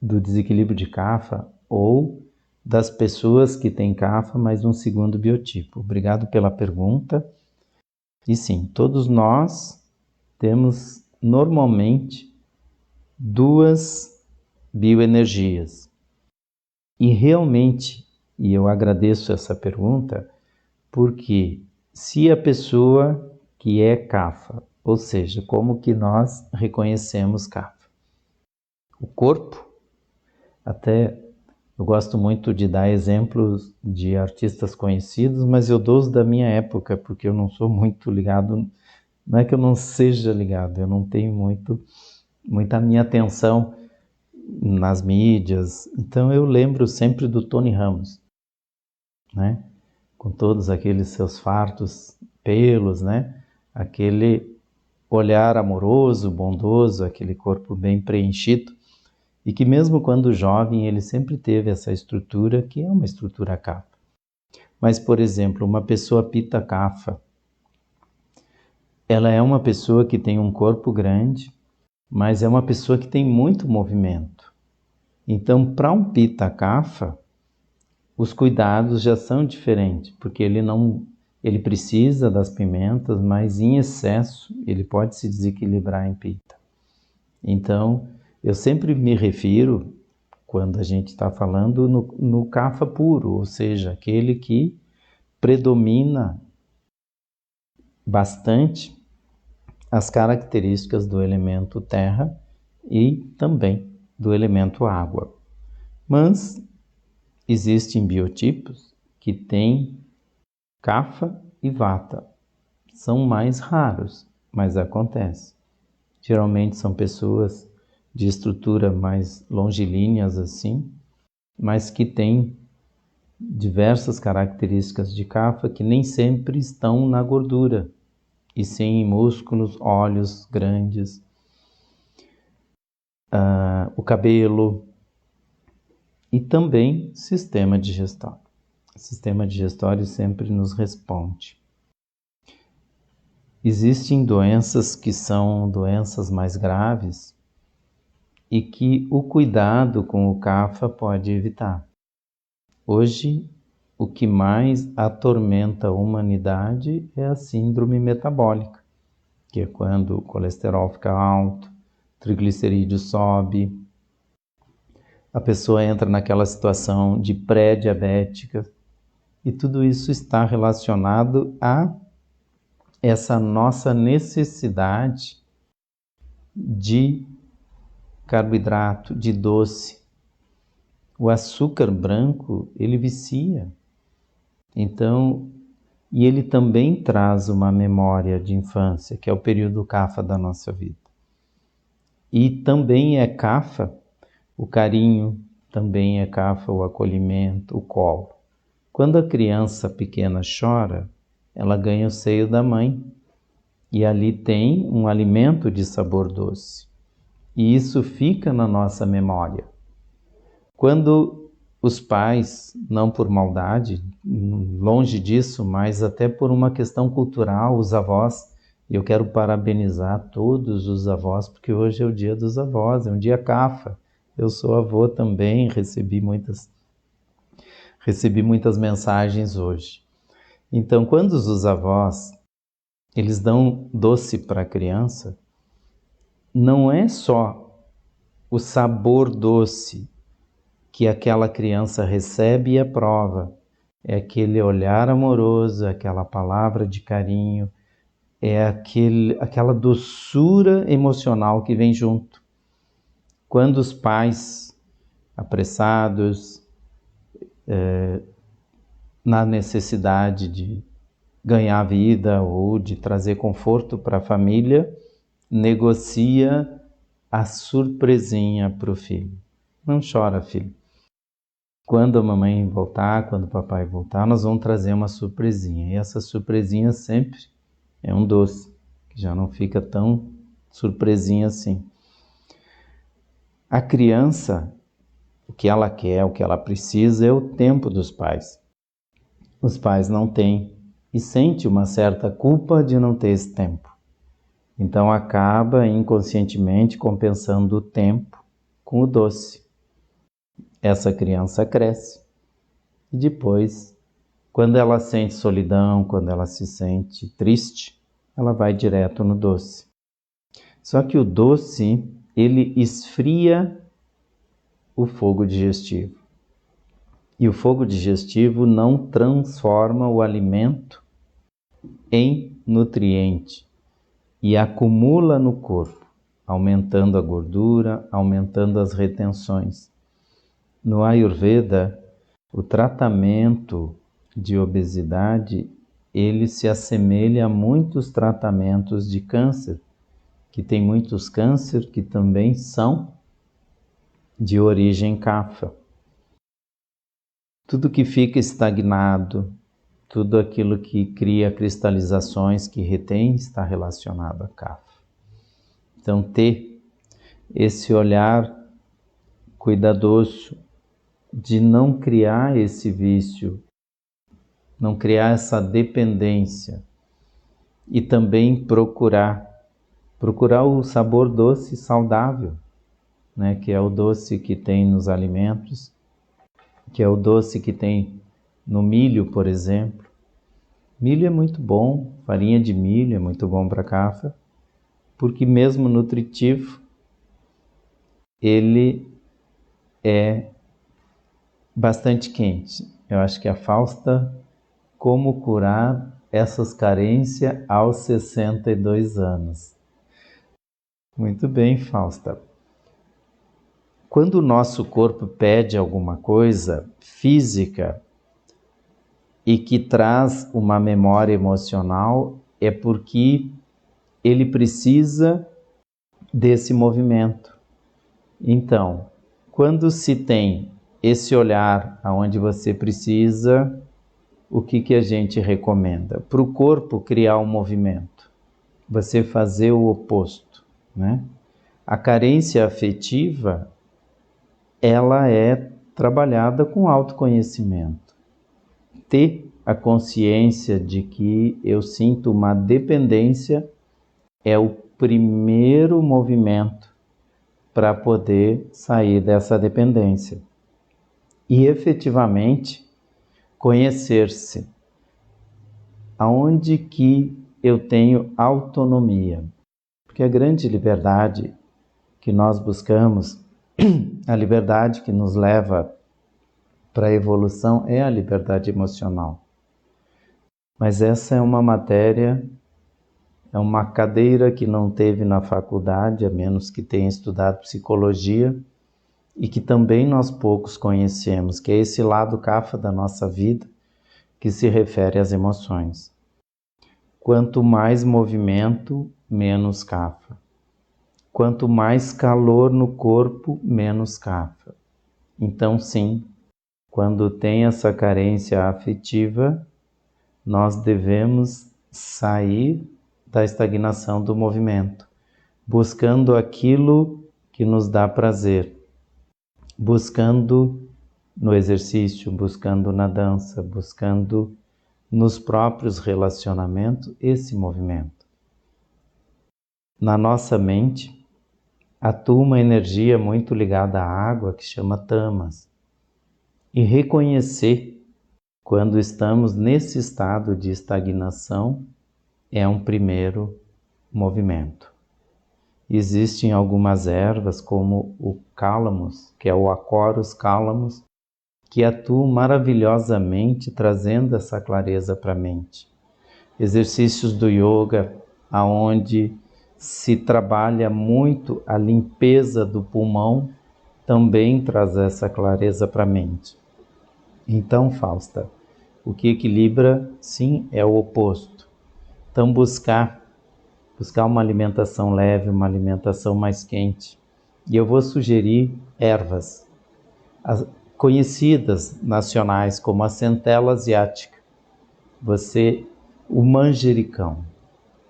do desequilíbrio de kapha, ou das pessoas que têm kapha, mais um segundo biotipo. Obrigado pela pergunta. E sim, todos nós temos normalmente 2 bioenergias. E realmente, e eu agradeço essa pergunta, porque se a pessoa que é kapha, ou seja, como que nós reconhecemos kapha? O corpo, até eu gosto muito de dar exemplos de artistas conhecidos, mas eu dou os da minha época, porque eu não sou muito ligado, não é que eu não seja ligado, eu não tenho muita minha atenção nas mídias, então eu lembro sempre do Tony Ramos, né? Com todos aqueles seus fartos pelos, né? Aquele olhar amoroso, bondoso, aquele corpo bem preenchido, e que mesmo quando jovem ele sempre teve essa estrutura que é uma estrutura kapha. Mas, por exemplo, uma pessoa pitta kapha, ela é uma pessoa que tem um corpo grande, mas é uma pessoa que tem muito movimento. Então, para um pitta kapha, os cuidados já são diferentes, porque ele precisa das pimentas, mas em excesso ele pode se desequilibrar em pitta. Então, eu sempre me refiro, quando a gente está falando no kapha puro, ou seja, aquele que predomina bastante as características do elemento terra e também do elemento água. Mas existem biotipos que têm kapha e vata. São mais raros, mas acontece. Geralmente são pessoas de estrutura mais longilíneas assim, mas que têm diversas características de kapha que nem sempre estão na gordura, e sim em músculos, olhos grandes, o cabelo e também sistema digestório. O sistema digestório sempre nos responde. Existem doenças que são doenças mais graves e que o cuidado com o kapha pode evitar. Hoje, o que mais atormenta a humanidade é a síndrome metabólica, que é quando o colesterol fica alto, triglicerídeo sobe, a pessoa entra naquela situação de pré-diabética, e tudo isso está relacionado a essa nossa necessidade de carboidrato, de doce. O açúcar branco, ele vicia. Então, e ele também traz uma memória de infância, que é o período kapha da nossa vida. E também é kapha o carinho, também é kapha o acolhimento, o colo. Quando a criança pequena chora, ela ganha o seio da mãe e ali tem um alimento de sabor doce. E isso fica na nossa memória. Quando os pais, não por maldade, longe disso, mas até por uma questão cultural, os avós, e eu quero parabenizar todos os avós, porque hoje é o dia dos avós, é um dia kapha. Eu sou avô também, recebi muitas mensagens hoje. Então, quando os avós, eles dão doce para a criança, não é só o sabor doce que aquela criança recebe e aprova, é aquele olhar amoroso, aquela palavra de carinho, é aquela doçura emocional que vem junto. Quando os pais apressados, na necessidade de ganhar vida ou de trazer conforto para a família, negocia a surpresinha para o filho. Não chora, filho. quando a mamãe voltar, quando o papai voltar, nós vamos trazer uma surpresinha. E essa surpresinha sempre é um doce, que já não fica tão surpresinha assim. A criança, o que ela quer, o que ela precisa é o tempo dos pais. Os pais não têm e sente uma certa culpa de não ter esse tempo. Então acaba inconscientemente compensando o tempo com o doce. Essa criança cresce e depois, quando ela sente solidão, quando ela se sente triste, ela vai direto no doce. Só que o doce, ele esfria o fogo digestivo. E o fogo digestivo não transforma o alimento em nutriente e acumula no corpo, aumentando a gordura, aumentando as retenções. No Ayurveda, o tratamento de obesidade, ele se assemelha a muitos tratamentos de câncer, que tem muitos cânceres que também são de origem kapha. Tudo que fica estagnado, tudo aquilo que cria cristalizações que retém está relacionado a kapha. Então, ter esse olhar cuidadoso de não criar esse vício, não criar essa dependência e também procurar o sabor doce e saudável, né? Que é o doce que tem nos alimentos, que é o doce que tem no milho, por exemplo. Milho é muito bom, farinha de milho é muito bom para kapha, porque mesmo nutritivo, ele é bastante quente. Eu acho que a Fausta, como curar essas carências aos 62 anos. Muito bem, Fausta. Quando o nosso corpo pede alguma coisa física e que traz uma memória emocional, é porque ele precisa desse movimento. Então, quando se tem esse olhar aonde você precisa, o que a gente recomenda? Para o corpo criar um movimento, você fazer o oposto, né? A carência afetiva, ela é trabalhada com autoconhecimento. Ter a consciência de que eu sinto uma dependência é o primeiro movimento para poder sair dessa dependência. E efetivamente conhecer-se. Aonde que eu tenho autonomia? Porque a grande liberdade que nós buscamos, a liberdade que nos leva para a evolução é a liberdade emocional. Mas essa é uma matéria, é uma cadeira que não teve na faculdade, a menos que tenha estudado psicologia, e que também nós poucos conhecemos, que é esse lado kapha da nossa vida, que se refere às emoções. Quanto mais movimento, menos kapha. Quanto mais calor no corpo, menos kapha. Então, sim, quando tem essa carência afetiva, nós devemos sair da estagnação do movimento, buscando aquilo que nos dá prazer, buscando no exercício, buscando na dança, buscando nos próprios relacionamentos esse movimento. Na nossa mente atua uma energia muito ligada à água que chama tamas. E reconhecer quando estamos nesse estado de estagnação é um primeiro movimento. Existem algumas ervas como o cálamos, que é o Acorus calamus, que atuam maravilhosamente trazendo essa clareza para a mente. Exercícios do yoga, aonde se trabalha muito a limpeza do pulmão, também traz essa clareza para a mente. Então, Fausta, o que equilibra, sim, é o oposto. Então, buscar uma alimentação leve, uma alimentação mais quente. E eu vou sugerir ervas. conhecidas nacionais como a centela asiática, o manjericão.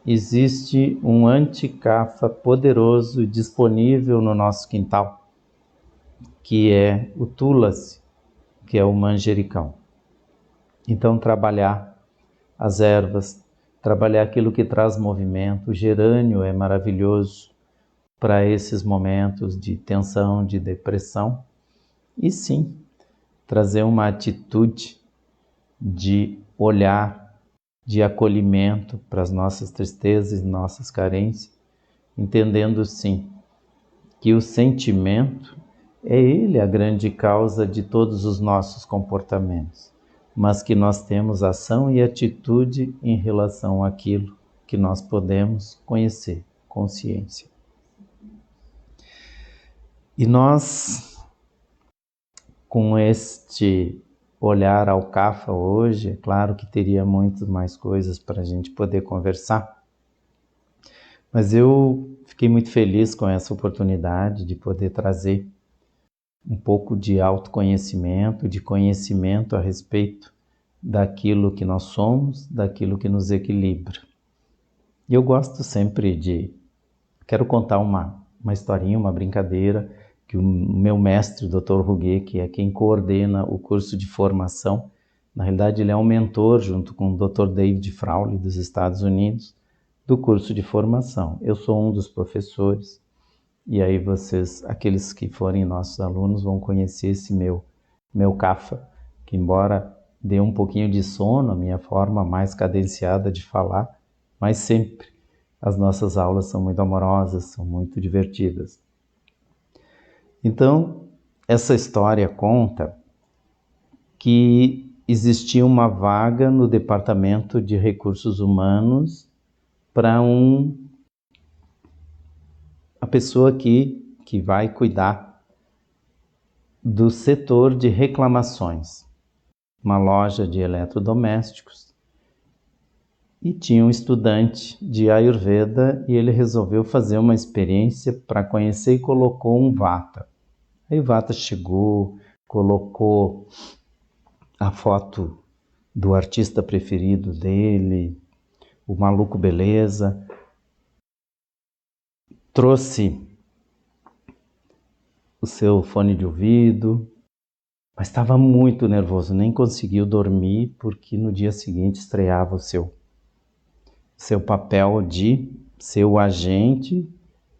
Existe um anti-cafa poderoso disponível no nosso quintal, que é o tulasi, que é o manjericão. Então, trabalhar as ervas, trabalhar aquilo que traz movimento. O gerânio é maravilhoso para esses momentos de tensão, de depressão. E sim, trazer uma atitude de olhar, de acolhimento para as nossas tristezas e nossas carências, entendendo sim que o sentimento é ele a grande causa de todos os nossos comportamentos, mas que nós temos ação e atitude em relação àquilo que nós podemos conhecer, consciência. E nós, com este olhar ao Kapha hoje, é claro que teria muitas mais coisas para a gente poder conversar, mas eu fiquei muito feliz com essa oportunidade de poder trazer um pouco de autoconhecimento, de conhecimento a respeito daquilo que nós somos, daquilo que nos equilibra. E eu gosto sempre quero contar uma historinha, uma brincadeira, que o meu mestre, o Dr. Ruguet, que é quem coordena o curso de formação, na realidade ele é um mentor junto com o Dr. David Frawley dos Estados Unidos, do curso de formação. Eu sou um dos professores, e aí vocês, aqueles que forem nossos alunos, vão conhecer esse meu Kapha, que embora dê um pouquinho de sono, a minha forma mais cadenciada de falar, mas sempre as nossas aulas são muito amorosas, são muito divertidas. Então, essa história conta que existia uma vaga no Departamento de Recursos Humanos para a pessoa que vai cuidar do setor de reclamações, uma loja de eletrodomésticos. E tinha um estudante de Ayurveda e ele resolveu fazer uma experiência para conhecer e colocou um Vata. Aí o Vata chegou, colocou a foto do artista preferido dele, o maluco beleza, trouxe o seu fone de ouvido, mas estava muito nervoso, nem conseguiu dormir porque no dia seguinte estreava o seu papel de ser o agente,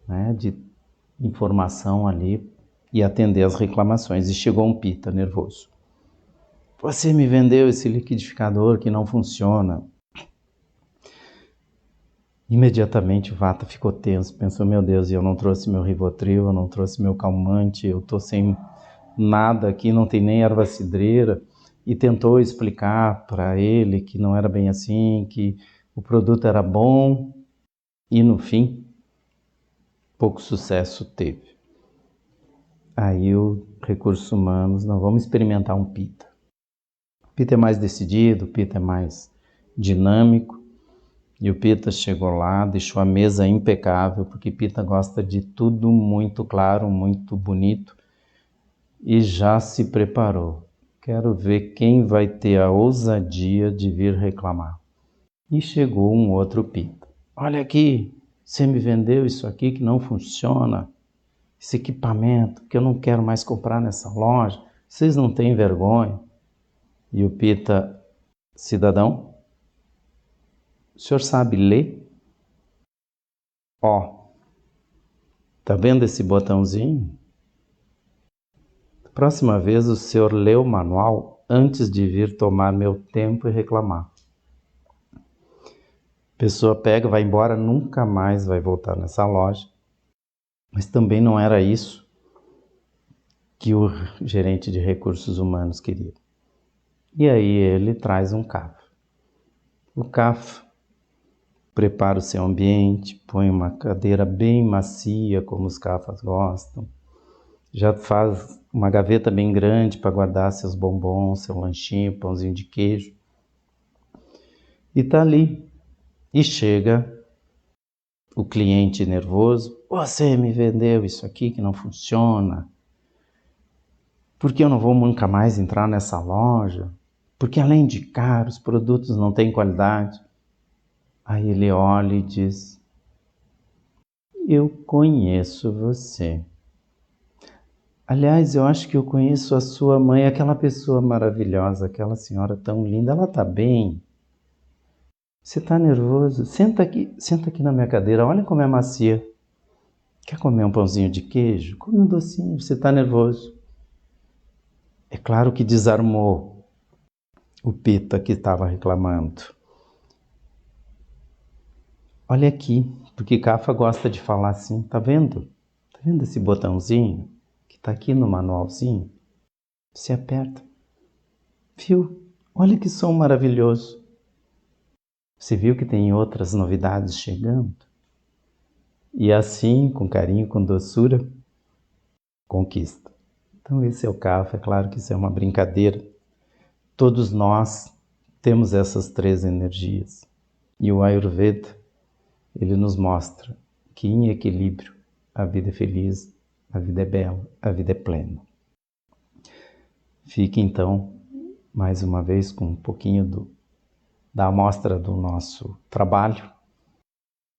né, de informação ali e atender as reclamações. E chegou um pita nervoso. Você me vendeu esse liquidificador que não funciona. Imediatamente o Vata ficou tenso, pensou, meu Deus, eu não trouxe meu Rivotril, eu não trouxe meu calmante, eu estou sem nada aqui, não tem nem erva cidreira, e tentou explicar para ele que não era bem assim, que o produto era bom, e no fim, pouco sucesso teve. Aí o Recursos Humanos, nós vamos experimentar um Pita. O Pita é mais decidido, o Pita é mais dinâmico, e o Pita chegou lá, deixou a mesa impecável, porque Pita gosta de tudo muito claro, muito bonito, e já se preparou. Quero ver quem vai ter a ousadia de vir reclamar. E chegou um outro Pita. Olha aqui, você me vendeu isso aqui que não funciona, esse equipamento que eu não quero mais comprar nessa loja, vocês não têm vergonha? E o Pita, cidadão, o senhor sabe ler? Ó, tá vendo esse botãozinho? Próxima vez o senhor lê o manual antes de vir tomar meu tempo e reclamar. A pessoa pega, vai embora, nunca mais vai voltar nessa loja. Mas também não era isso que o gerente de recursos humanos queria. E aí ele traz um Kapha. O Kapha prepara o seu ambiente, põe uma cadeira bem macia, como os Kaphas gostam. Já faz uma gaveta bem grande para guardar seus bombons, seu lanchinho, pãozinho de queijo. E está ali. E chega o cliente nervoso. Você me vendeu isso aqui que não funciona. Porque eu não vou nunca mais entrar nessa loja? Porque além de caro, os produtos não têm qualidade. Aí ele olha e diz: eu conheço você. Aliás, eu acho que eu conheço a sua mãe, aquela pessoa maravilhosa, aquela senhora tão linda. Ela está bem? Você está nervoso? Senta aqui na minha cadeira, olha como é macia. Quer comer um pãozinho de queijo? Come um docinho, você está nervoso. É claro que desarmou o Pita que estava reclamando. Olha aqui, porque Cafa gosta de falar assim, tá vendo? Tá vendo esse botãozinho que tá aqui no manualzinho? Você aperta. Viu? Olha que som maravilhoso. Você viu que tem outras novidades chegando? E assim, com carinho, com doçura, conquista. Então esse é o Cafa, é claro que isso é uma brincadeira. Todos nós temos essas três energias. E o Ayurveda, ele nos mostra que em equilíbrio a vida é feliz, a vida é bela, a vida é plena. Fique então, mais uma vez, com um pouquinho da amostra do nosso trabalho.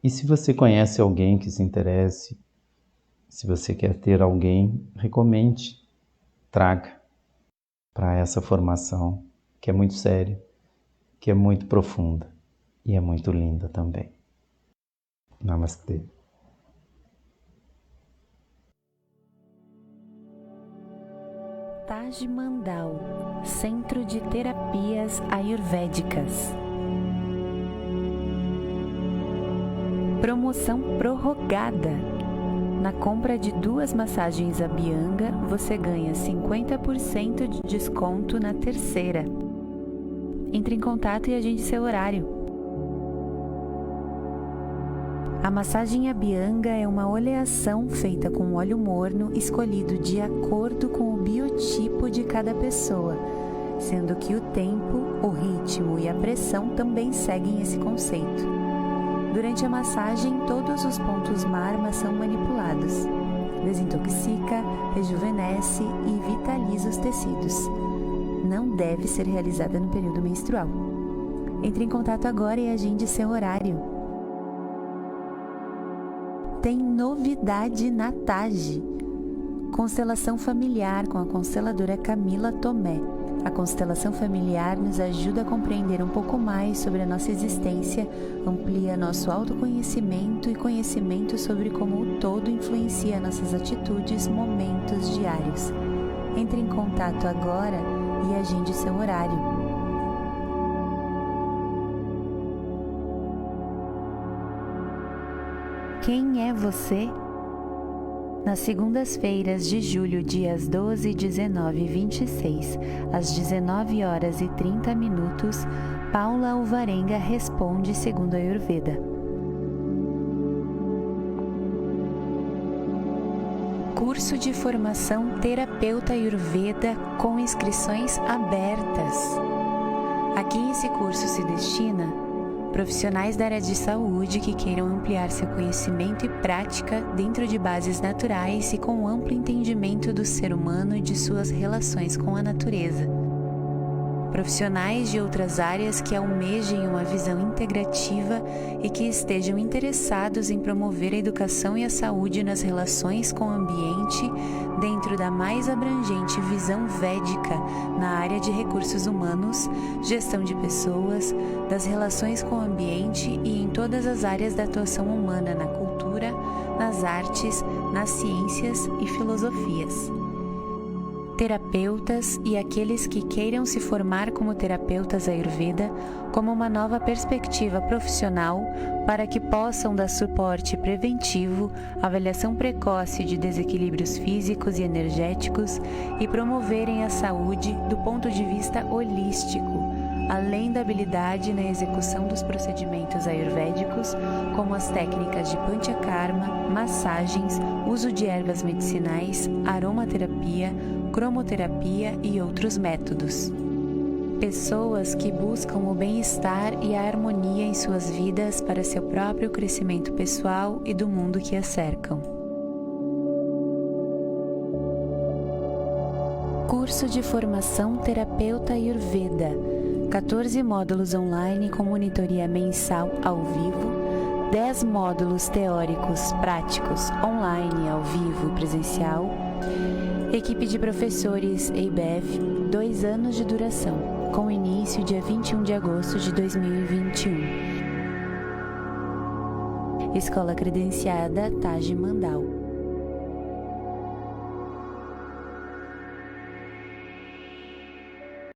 E se você conhece alguém que se interesse, se você quer ter alguém, recomende, traga para essa formação que é muito séria, que é muito profunda e é muito linda também. Namastê. Taj Mandal, Centro de Terapias Ayurvédicas. Promoção prorrogada. Na compra de 2 massagens Abhyanga, você ganha 50% de desconto na terceira. Entre em contato e agende seu horário. A massagem Abhyanga é uma oleação feita com óleo morno escolhido de acordo com o biotipo de cada pessoa, sendo que o tempo, o ritmo e a pressão também seguem esse conceito. Durante a massagem, todos os pontos marma são manipulados. Desintoxica, rejuvenesce e vitaliza os tecidos. Não deve ser realizada no período menstrual. Entre em contato agora e agende seu horário. Tem novidade na Taj. Constelação familiar com a consteladora Camila Tomé. A constelação familiar nos ajuda a compreender um pouco mais sobre a nossa existência, amplia nosso autoconhecimento e conhecimento sobre como o todo influencia nossas atitudes, momentos diários. Entre em contato agora e agende seu horário. Quem é você? Nas segundas-feiras de julho, dias 12, 19 e 26, às 19h30, Paula Alvarenga responde segundo a Ayurveda. Curso de formação Terapeuta Ayurveda com inscrições abertas. Aqui esse curso se destina profissionais da área de saúde que queiram ampliar seu conhecimento e prática dentro de bases naturais e com amplo entendimento do ser humano e de suas relações com a natureza. Profissionais de outras áreas que almejem uma visão integrativa e que estejam interessados em promover a educação e a saúde nas relações com o ambiente dentro da mais abrangente visão védica na área de recursos humanos, gestão de pessoas, das relações com o ambiente e em todas as áreas da atuação humana na cultura, nas artes, nas ciências e filosofias. Terapeutas e aqueles que queiram se formar como terapeutas Ayurveda como uma nova perspectiva profissional para que possam dar suporte preventivo, avaliação precoce de desequilíbrios físicos e energéticos e promoverem a saúde do ponto de vista holístico, além da habilidade na execução dos procedimentos ayurvédicos, como as técnicas de panchakarma, massagens, uso de ervas medicinais, aromaterapia, cromoterapia e outros métodos. Pessoas que buscam o bem-estar e a harmonia em suas vidas para seu próprio crescimento pessoal e do mundo que as cercam. Curso de Formação Terapeuta Ayurveda, 14 módulos online com monitoria mensal ao vivo, 10 módulos teóricos práticos online ao vivo e presencial, equipe de professores EIBEV, 2 anos de duração, com início dia 21 de agosto de 2021. Escola credenciada Taj Mandal.